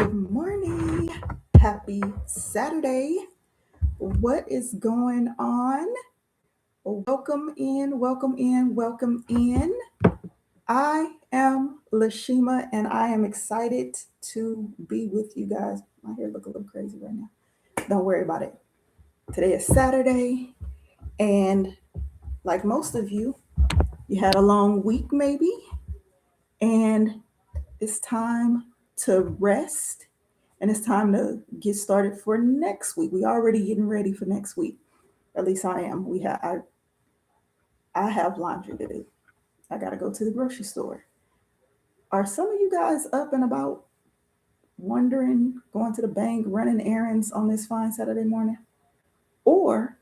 Good morning. Happy Saturday. What is going on? Welcome in, welcome in, welcome in. I am Lashima and I am excited to be with you guys. My hair look a little crazy right now. Don't worry about it. Today is Saturday and like most of you, you had a long week maybe and it's time to rest and it's time to get started for next week. We already getting ready for next week. At least I am. I have laundry to do. I gotta go to the grocery store. Are some of you guys up and about, wondering, going to the bank, running errands on this fine Saturday morning? Or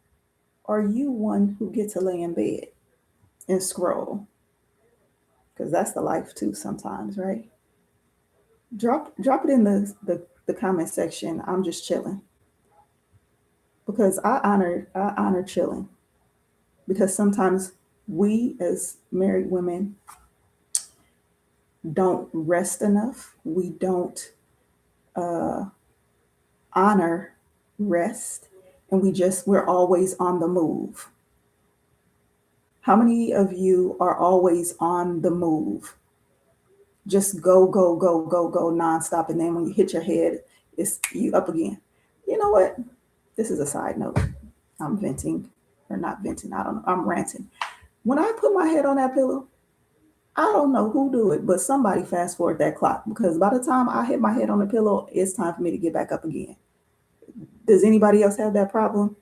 are you one who gets to lay in bed and scroll? Because that's the life too sometimes, right? Drop it in the comment section. I'm just chilling because I honor chilling because sometimes we as married women don't rest enough. We don't uh, honor rest, and we're always on the move. How many of you are always on the move? Just go, go, go, go, go nonstop, and then when you hit your head, it's you up again. You know what? This is a side note. I'm venting or not venting. I don't know. I'm ranting. When I put my head on that pillow, I don't know who do it, but somebody fast forward that clock because by the time I hit my head on the pillow, it's time for me to get back up again. Does anybody else have that problem,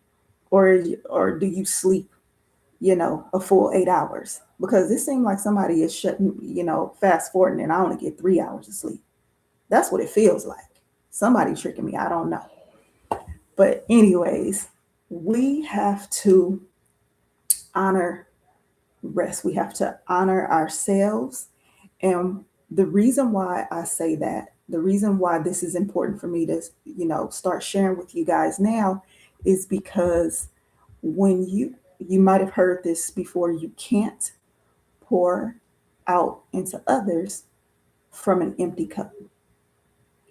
or do you sleep? A full 8 hours? Because it seems like somebody is shutting, fast forwarding, and I only get 3 hours of sleep. That's what it feels like. Somebody tricking me. I don't know. But anyways, we have to honor rest. We have to honor ourselves. And the reason why I say that, the reason why this is important for me to, start sharing with you guys now is because when you might have heard this before, you can't pour out into others from an empty cup.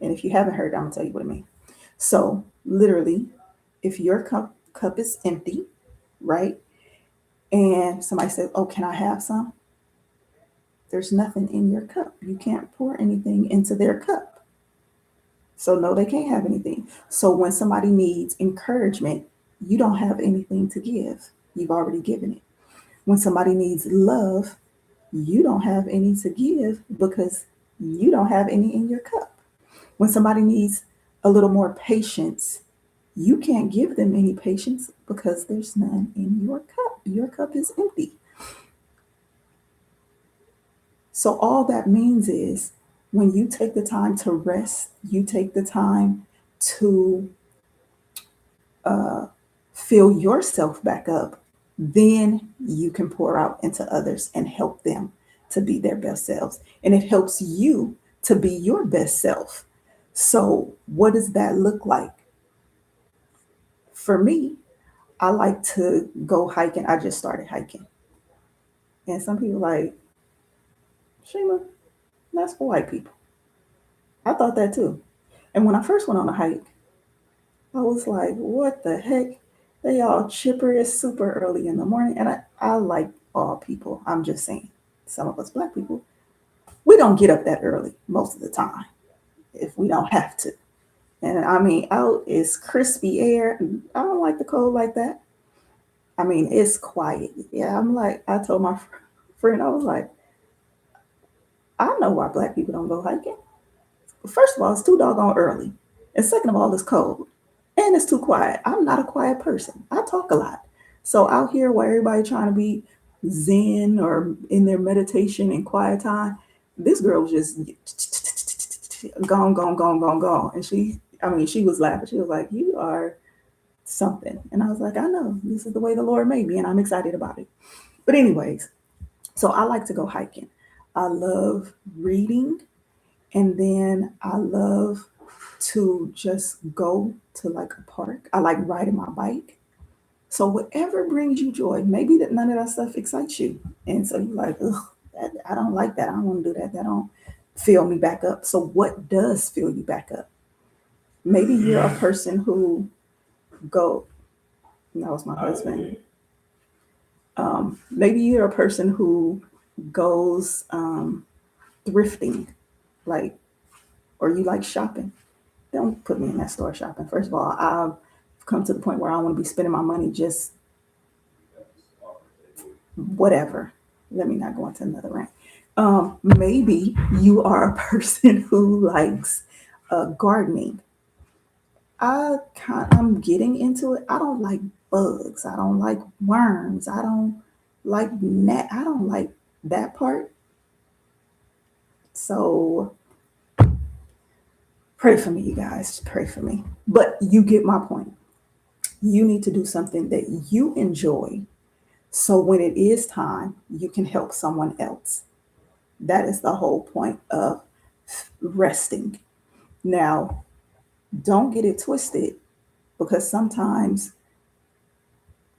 And if you haven't heard, I'm gonna tell you what I mean. So literally, if your cup is empty, right? And somebody says, "Oh, can I have some?" There's nothing in your cup. You can't pour anything into their cup. So no, they can't have anything. So when somebody needs encouragement, you don't have anything to give. You've already given it. When somebody needs love, you don't have any to give because you don't have any in your cup. When somebody needs a little more patience, you can't give them any patience because there's none in your cup. Your cup is empty. So, all that means is when you take the time to rest, you take the time to uh, fill yourself back up, then you can pour out into others and help them to be their best selves. And it helps you to be your best self. So, what does that look like? For me, I like to go hiking. I just started hiking. And some people like, Shima, that's for white people. I thought that too. And when I first went on a hike, I was like, what the heck? They all chipper. It's super early in the morning. And I like all people. I'm just saying, some of us black people, we don't get up that early most of the time if we don't have to. And I mean, out is crispy air. I don't like the cold like that. I mean, it's quiet. Yeah, I told my friend, I was like, I know why black people don't go hiking. First of all, it's too doggone early. And second of all, it's cold. And it's too quiet. I'm not a quiet person. I talk a lot. So out here where everybody trying to be zen or in their meditation and quiet time, this girl was just gone, gone, gone, gone, gone. And she was laughing. She was like, you are something. And I was like, I know. This is the way the Lord made me, and I'm excited about it. But anyways, so I like to go hiking. I love reading, and then I love to just go to like a park. I like riding my bike. So whatever brings you joy, maybe that none of that stuff excites you. And so you're like, ugh, I don't like that. I don't want to do that. That don't fill me back up. So what does fill you back up? Maybe you're a person who go, that was my husband. Maybe you're a person who goes thrifting, like, or you like shopping. Don't put me in that store shopping. First of all, I've come to the point where I don't want to be spending my money just whatever. Let me not go into another rant. Maybe you are a person who likes gardening. I'm getting into it. I don't like bugs. I don't like worms. I don't like net. I don't like that part. So pray for me, you guys. Pray for me. But you get my point. You need to do something that you enjoy, so when it is time, you can help someone else. That is the whole point of resting. Now, don't get it twisted, because sometimes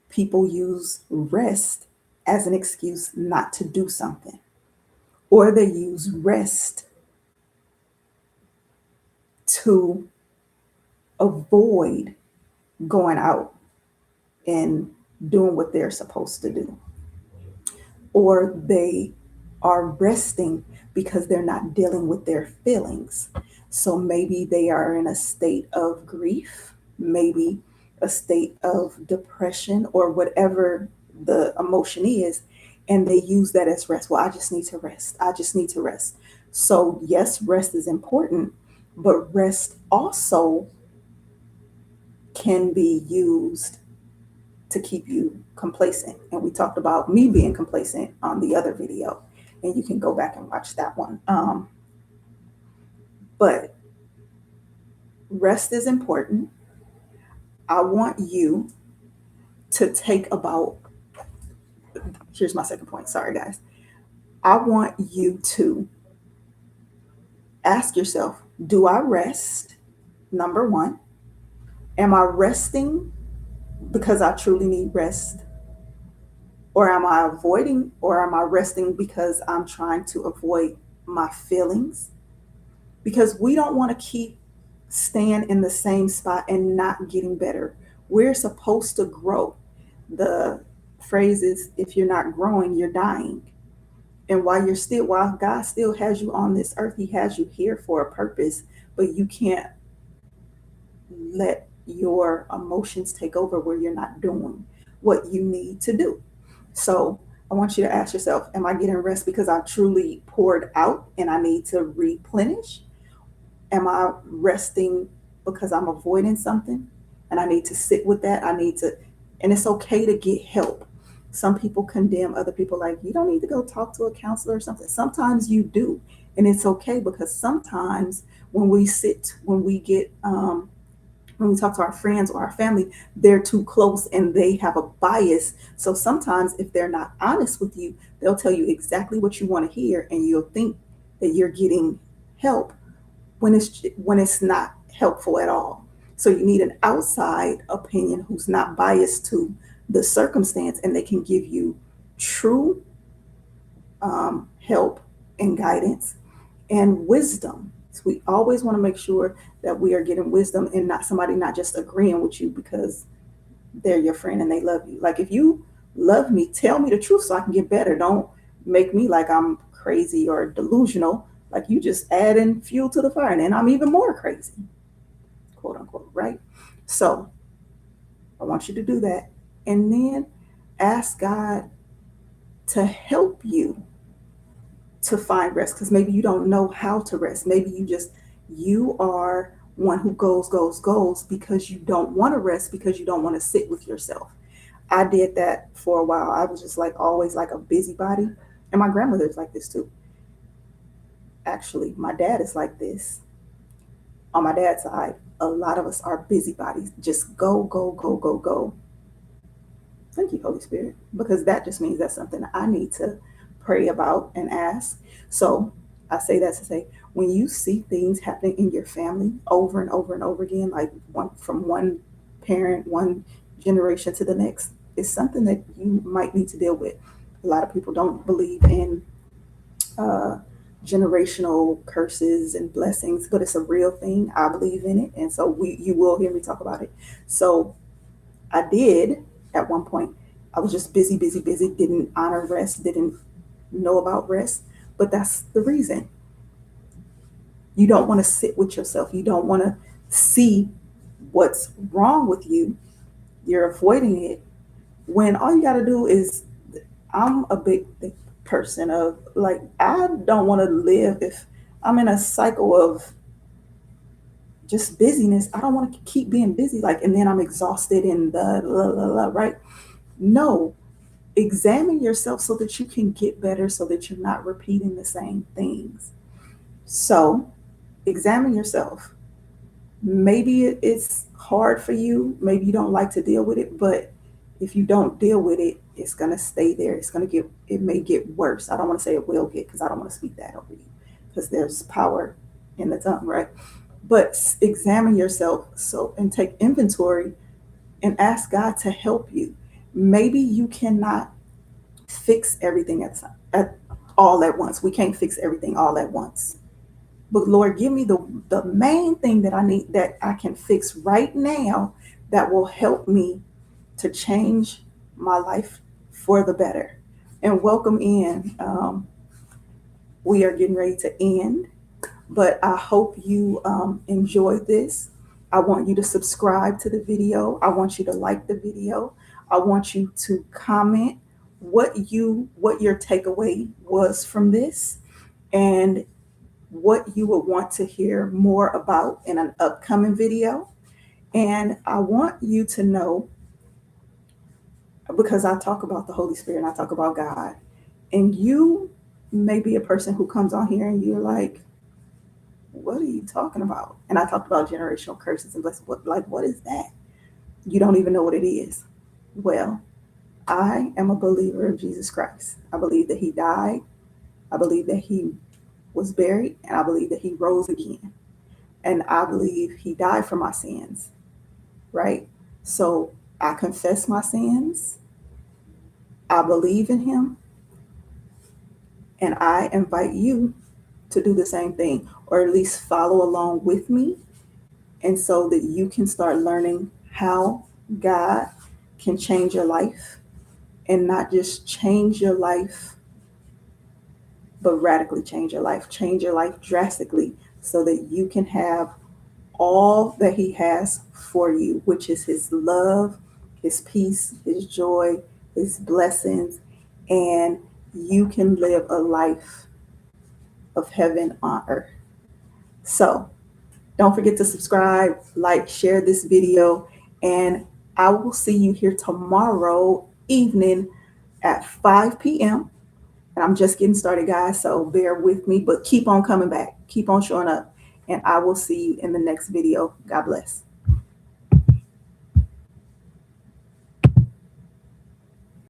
people use rest as an excuse not to do something, or they use rest to avoid going out and doing what they're supposed to do, or they are resting because they're not dealing with their feelings. So maybe they are in a state of grief, maybe a state of depression, or whatever the emotion is, and they use that as rest. Well, I just need to rest. I just need to rest. So, yes, rest is important, but rest also can be used to keep you complacent. And we talked about me being complacent on the other video, and you can go back and watch that one. But rest is important. I want you to take about, here's my second point. Sorry, guys. I want you to ask yourself, do I rest? Number one, am I resting because I truly need rest? Or am I avoiding, or am I resting because I'm trying to avoid my feelings? Because we don't want to keep staying in the same spot and not getting better. We're supposed to grow. The phrase is, if you're not growing, you're dying. And while God still has you on this earth, He has you here for a purpose, but you can't let your emotions take over where you're not doing what you need to do. So I want you to ask yourself, am I getting rest because I truly poured out and I need to replenish? Am I resting because I'm avoiding something and I need to sit with that? And it's okay to get help. Some people condemn other people, like, you don't need to go talk to a counselor or something. Sometimes you do. And it's okay, because sometimes when we talk to our friends or our family, they're too close and they have a bias. So sometimes if they're not honest with you, they'll tell you exactly what you want to hear, and you'll think that you're getting help when it's not helpful at all. So you need an outside opinion who's not biased to the circumstance, and they can give you true help and guidance and wisdom. So we always want to make sure that we are getting wisdom, and not somebody not just agreeing with you because they're your friend and they love you. Like, if you love me, tell me the truth so I can get better. Don't make me like I'm crazy or delusional. Like, you just adding fuel to the fire, and then I'm even more crazy, quote unquote, right? So I want you to do that. And then ask God to help you to find rest, because maybe you don't know how to rest. Maybe you are one who goes because you don't want to rest, because you don't want to sit with yourself. I did that for a while. I was just like always like a busybody, and my grandmother's like this too. Actually, my dad is like this. On my dad's side, a lot of us are busybodies. Just go, go, go, go, go. Thank you, Holy Spirit, because that just means that's something that I need to pray about and ask. So I say that to say, when you see things happening in your family over and over and over again, like from one parent, one generation to the next, it's something that you might need to deal with. A lot of people don't believe in uh, generational curses and blessings, but it's a real thing. I believe in it. And so you will hear me talk about it. So I did at one point. I was just busy, busy, busy, didn't honor rest, didn't know about rest. But that's the reason. You don't want to sit with yourself. You don't want to see what's wrong with you. You're avoiding it when all you got to do is, I'm a big person of like, I don't want to live if I'm in a cycle of just busyness. I don't want to keep being busy, like, and then I'm exhausted and the la la la, right? No, examine yourself so that you can get better, so that you're not repeating the same things. So, examine yourself. Maybe it's hard for you. Maybe you don't like to deal with it, but if you don't deal with it, it's going to stay there. It may get worse. I don't want to say it will get, because I don't want to speak that over you, because there's power in the tongue, right? But examine yourself, so, and take inventory and ask God to help you. Maybe you cannot fix everything at all at once. We can't fix everything all at once. But Lord, give me the main thing that I need, that I can fix right now, that will help me to change my life for the better. And welcome in. We are getting ready to end, but I hope you enjoyed this. I want you to subscribe to the video. I want you to like the video. I want you to comment what your takeaway was from this, and what you would want to hear more about in an upcoming video. And I want you to know, because I talk about the Holy Spirit and I talk about God, and you may be a person who comes on here and you're like, what are you talking about? And I talked about generational curses and blessings. What is that? You don't even know what it is. Well, I am a believer of Jesus Christ. I believe that he died. I believe that he was buried, and I believe that he rose again. And I believe he died for my sins, right? So I confess my sins. I believe in him, and I invite you to do the same thing, or at least follow along with me, and so that you can start learning how God can change your life, and not just change your life, but radically change your life drastically, so that you can have all that he has for you, which is his love, his peace, his joy, his blessings, and you can live a life of heaven on earth. So don't forget to subscribe, like, share this video, and I will see you here tomorrow evening at 5 p.m. And I'm just getting started, guys, so bear with me, but keep on coming back. Keep on showing up, and I will see you in the next video. God bless.